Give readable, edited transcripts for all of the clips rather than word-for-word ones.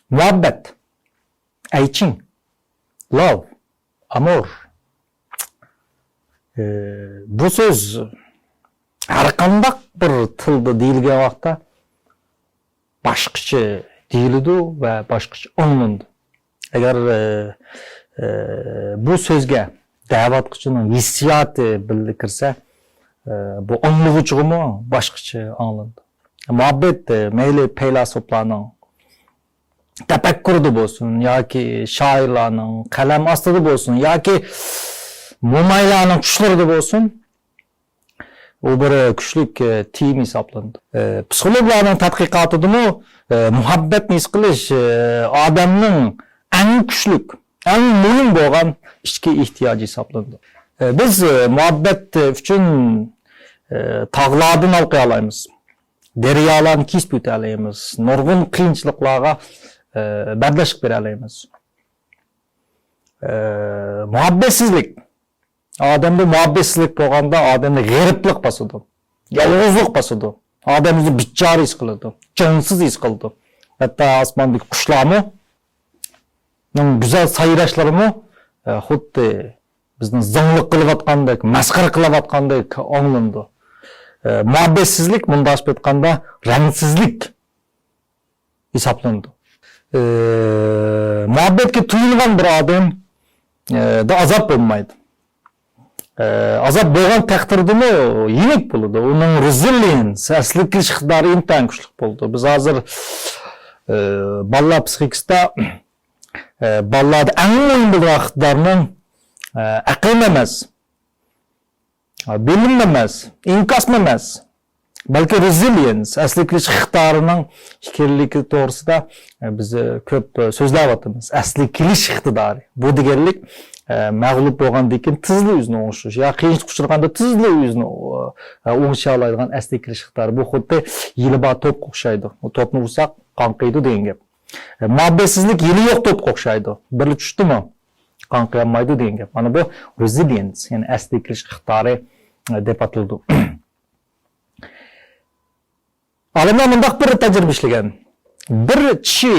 Muhabbet, ayting, love, amor. Bu söz har qandaq bir tilda deyilgan vaqtda boshqacha deyiladi va boshqacha anglandi. Agar bu so'zga da'vat qiluvchining hissiyoti bildirsa, bu anglag'uchimi boshqacha anglandi. Muhabbet mayli faylasuflarning tafakkurida bo'lsin yoki shoirlarning qalam ostida bo'lsin yoki mo'maylarning tushlarida bo'lsin, u bir kuchlik tiyim hisoblanadi. Psixologlarning tadqiqotida muhabbatni his qilish odamning eng kuchlik, eng muhim bo'lgan ichki ehtiyoji hisoblanadi. Biz muhabbat uchun tog'lardan olqa olamiz, daryolarni kesib o'ta olamiz, nurg'un qiyinchiliklarga bardoshlik bera olamiz. Muhabbatsizlik odamda muhabbatsizlik bo'lganda odamda g'ariblik bosadi, yolg'izlik bosadi, odamni bichora his qiladi, jonsiz his qiladi. Hatto osmondagi qushlarni go'zal sayrashlarimi xuddi bizni zinglik qilayotgandek, masxara qilayotgandek anglandi. Muhabbatsizlik bundosh aytganda rangsizlik hisoblandi. Muhabbatga tuyulgan bir odam da azob bo'lmaydi. Azap bo'lgan taqdirdami yenik bo'ladi. Uning resilience, aslik qilish iqtidori intan kuchli bo'ldi. Biz hozir bolalar psixikasida bolalarda eng muhim bo'lgan iqtidorning aql emas, bilim emas, inkas emas, balki resilience, aslik qilish iqtidorining fikrligi to'g'risida biz ko'p so'zlayapmiz. Aslik qilish iqtidori. Bu deganlik mag'lub bo'lgandan keyin tezli o'zini o'ng'ish yoki qiyinchilik uchraganda tezli o'zini o'ng'isha oladigan asli kirish iqtidori. Bu xuddi yili-bor to'pga o'xshaydi. U to'pni ursak qonqiydi degan gap. Muhabbatsizlik yili yo'q to'pga o'xshaydi. Biri tushdimi qonqiyolmaydi degan gap. Mana bu resilience, ya'ni asli kirish iqtidori deb ataladi. Olimlar mundaq bir tajriba ishlagan. Bir kishi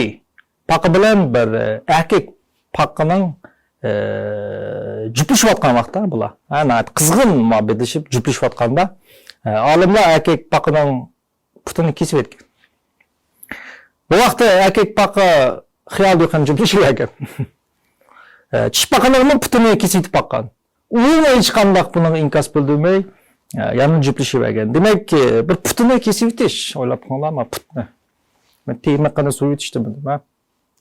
paqa bilan bir erkak paqaning juplashayotgan vaqtda bular qizg'in muhabbatlashib juplashayotganda olimlar erkak paqining putini kesib etgan. Bu vaqtda erkak paqa xiyolda ham juplashib ekan. Tish paqining putini kesib etgan. U hech qanday buning inkas bildirmay yana juplashib ekan. Demak, bir putini kesib etish o'ylab qo'yganlar putni. Men tegma qana suv etishdim, ha?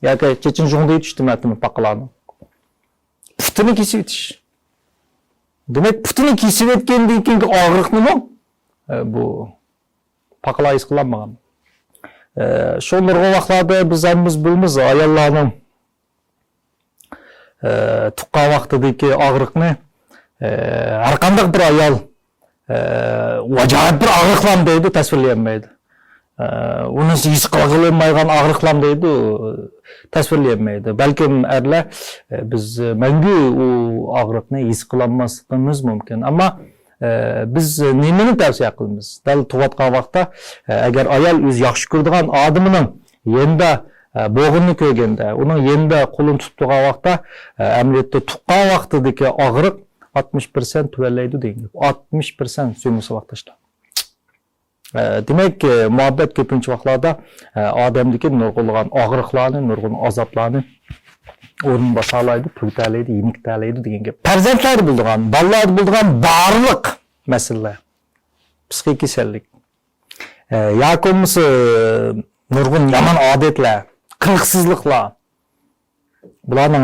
Yoki chechin jo'ngda etishdim paqalarni. Putini kesib etish. Demak, putini kesib etgandan keyingi og'riq nima? Bu paqalar his qilinmagan. Shu nurg'un vaqtlarda biz hammamiz bilamiz, ayollarning tuqqan vaqtidagi og'riqni har qanday bir ayol ajoyib bir og'riqlam deydi, tasvirlayolmaydi. Uni his qilolmaydigan og'riqlam deydi, tasvirlayolmaydi. Balkim erlar biz mangu u og'riqni his qilolmasligimiz mumkin. Ammo biz nimani tavsiya qilamiz? Dal tug'atgan vaqtda agar ayol o'z yaxshi ko'radigan odamining yenda bo'g'inni ko'rganda, uning yenda qo'lini tutib turgan vaqtda amaliyotda tuqqan vaqtidagi og'riq 60% tuvallaydi degan. 60% so'nggi vaqtda. Demek muhabbet ko'pincha vaqtlarda odamdagi nurg'ulg'an og'riqlarni, nurg'un azoblarni o'rin bosalaydi, purtalaydi, yeniktalaydi degan gap. Farzandlar bildigan, bolalar bildigan barliq masalalar. Psixik kasallik. Yoki bo'lmasa nurg'un yomon odatlar, qilqsizliklar. Bularning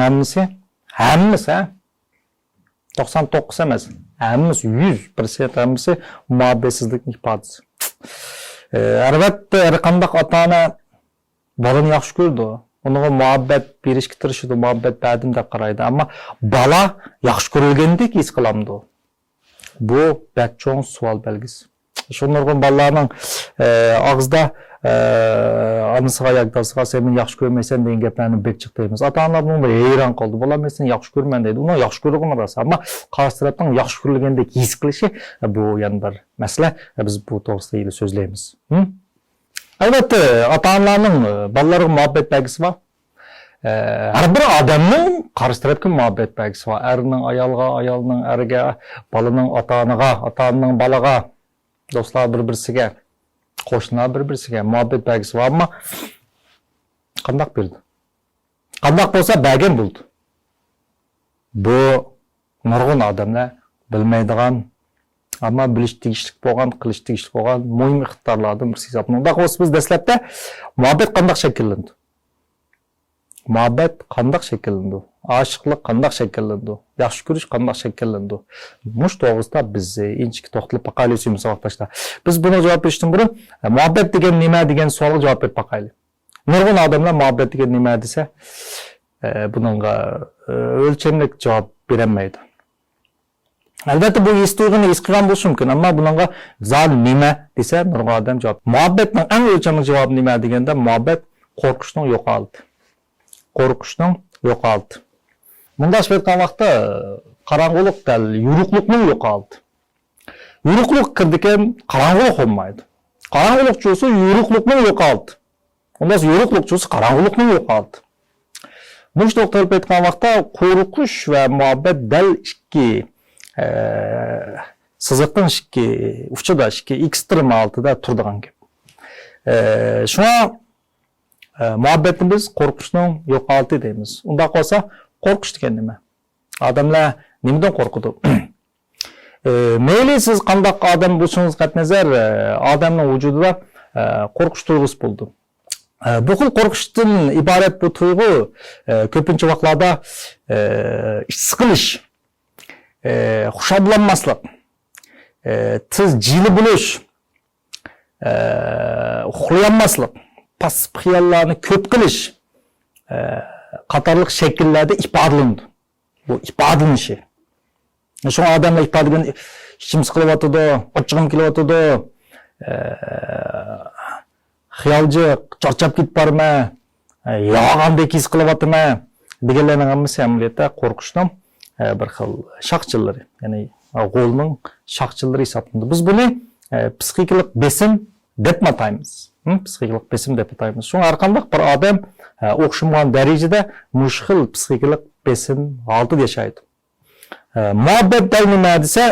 hammasi 99 emas, hammasi 100% hammasi muhabbatsizlikning ifodasi. Albatta, har qanday ota-ona bolani yaxshi ko'rdi. Unga muhabbat berishga tirishadi, muhabbat berdim deb qaraydi. Ammo bola yaxshi ko'rilgandek his qilamdi. Bu cho'ng savol belgisi. Shu nurg'un bolalarning og'zida anasiga yaqdasiga sen meni yaxshi ko'rmaysan degan gaplarni bek chiqdaymiz. Ota-onalar bunga hayron qoldi. Bolam men seni yaxshi ko'rman deydi. Uni yaxshi ko'rgan emas, ammo qarshi tarafdan yaxshi ko'rilgandek his qilishi bu yana bir masala. Biz bu to'g'risida so'zlaymiz. Albatta, ota-onalarning bolalarga muhabbat belgisi bor. Her bir adamın karşı tarafki muhabbet belgisi var. Erinin ayalga, ayalının erge, balının atanıga, atanının balaga, dostlar bir-birisiga, qo'shnilar bir-birisiga muhabbet belgisi var ama qandaq berdi? Qandaq bo'lsa bergen bo'ldi. Bu nurg'un odamlar bilmaydigan, ammo bilish tegishli bo'lgan, qilish tegishli bo'lgan muhim iqtidorlardan birisi hisoblanadi. Undaq bo'lsa biz dastlabda muhabbet qandaq shakllandi? Muhabbet qandaq shakllandi? Aşıqlıq qandaq shakllandi? Yaxshi ko'rish qandaq shakllandi? Mush to'g'risida biz inchik to'xtalib baqaylik vaqtda. Biz buna javob berishdan burun muhabbet degan nima degan savolga javob berib baqaylik. Nurg'un odamlar muhabbet degan nima desa, buningga o'lchamlik javob berolmaydi. Albatta bu eshituvni his qilgan bo'lishi mumkin, ammo buningga zal nima desa nurg'un odam javob. Muhabbetning eng o'lchamli javobi nima deganda muhabbet qo'rqishning yo'qoldi. Qo'rqishning yo'qoldi. Bundash aytgan vaqtda qarong'ulik dal yo'ruqlikning yo'qoldi. Yo'ruqlik kirdikan qarong'ulik olmaydi. Qarong'ulik cho'si yo'ruqlikning yo'qoldi. Ondan sonra yorukluk çoğusu karanlıkның yo'qoldi. Bu doktor aytgan vaqtda qo'rqish va muhabbet dal ikki siziqning ikki uchida ikki ekstrem altida turadigan gap. Shuna muhabbetni biz qo'rqishning yo'qoldi deymiz. Unda qolsa qo'rqish degan nima? Odamlar nimadan qo'rqadi? Mayli siz qandaq odam bo'lsangiz qatnazar, odamning vujudida qo'rqish tuyg'usi bo'ldi. Bu xil qo'rqishdan iborat bu tuyg'u ko'pincha vaqtlarda siqilish, xushallanmaslik, tiz jili bo'lish, uxlayolmaslik, pasib xiyollarni ko'p qilish qatorliq shakllarda ifodalandi. Bu ifodalanishi. Shu odamlar ifodalagan ichim siqilyotdi, ochig'im kelyotdi, xiyolchi, charchab ketib borma, yog'andek his qilyapman deganlarning hammasi amaliyotda qo'rqishning bir xil shaqchillari, ya'ni g'olning shaqchillari hisoblanadi. Biz buni psixikalik besim deb ataymiz. Psixikalik besim deb ataymiz. Shu har qanday bir odam o'xshamagan darajada mushkil psixikalik besim altida yashaydi. Muhabbet nima desa,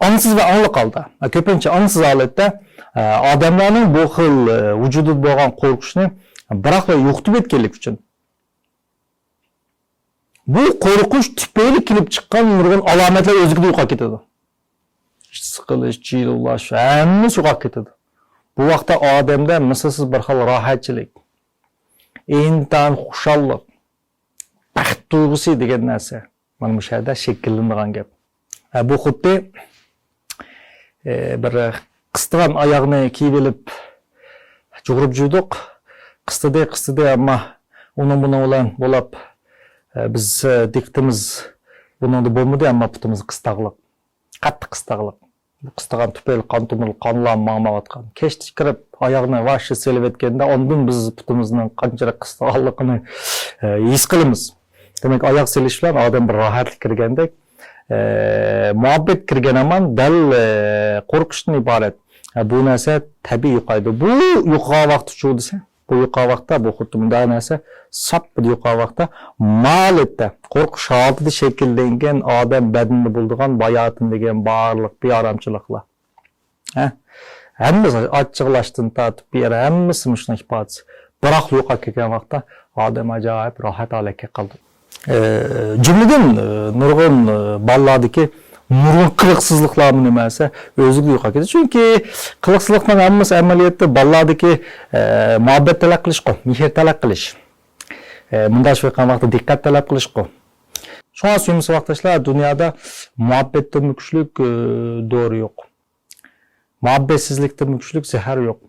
ongsiz va angliq holda, ko'pincha ongsiz holatda odamlarning bu xil vujudida bo'lgan qo'rqishni biroq yo'qitib etganlik uchun bu qo'rqish tufayli kelib chiqqan nurg'un alomatlar o'ziga yo'qolib ketadi. Siqilish, jiylash, hammasi yo'qolib ketadi. Bu vaqtda odamda mislsiz bir xil rohatchilik, intan xushallik, baxt tuyg'usi degan narsa mana bu yerda shakllangan gap. Bu xuddi bir qistirgan oyoqni kiyib olib jug'urib jurdik. Qistidi, ammo uni bilan bo'lib biz diqqatimiz buningda bo'lmadi, ammo putimiz qistaqliq. Qattiq qistaqliq. Bu qistaqan tufayli qon tomir qonlar ma'mayotgan. Kechdi kirib oyoqni vashshi selib etganda ondan biz putimizning qanchalik qistaqanligini his qilamiz. Demak, oyoq selish bilan odam bir rohatlik kirgandek, muhabbet kirgan aman dal qo'rqishdan iborat. Bu narsa tabiiy yo'qaydi. Bu yo'qolgan vaqt shu desa, bu yo'qolgan vaqtda bu xuddi bunday narsa sap yo'qolgan vaqtda ma'litda qo'rqish holatida shakllangan odam badanida bo'ladigan bayotin degan barliq beoramchiliklar. Hammasi ochiqlashdan tortib bir hammasi shunday ifodasi. Biroq yo'qolib ketgan vaqtda odam ajoyib rohat holatga qoldi. Cümleden nurg'un ballardaki nurg'un qiliqsizliklarni nimasi o'ziga yo'qolib ketadi. Chunki qiliqsizlikning hammasi amaliyotda ballardaki muhabbet talab qilish-ku, mehr talab qilish. Bunday qilgan vaqtda diqqat talab qilish-ku. Shunga suyimsiz vaqtdoshlar, dunyoda muhabbetdan kuchlik dori yo'q. Muhabbetsizlikdan kuchlik zahar yo'q.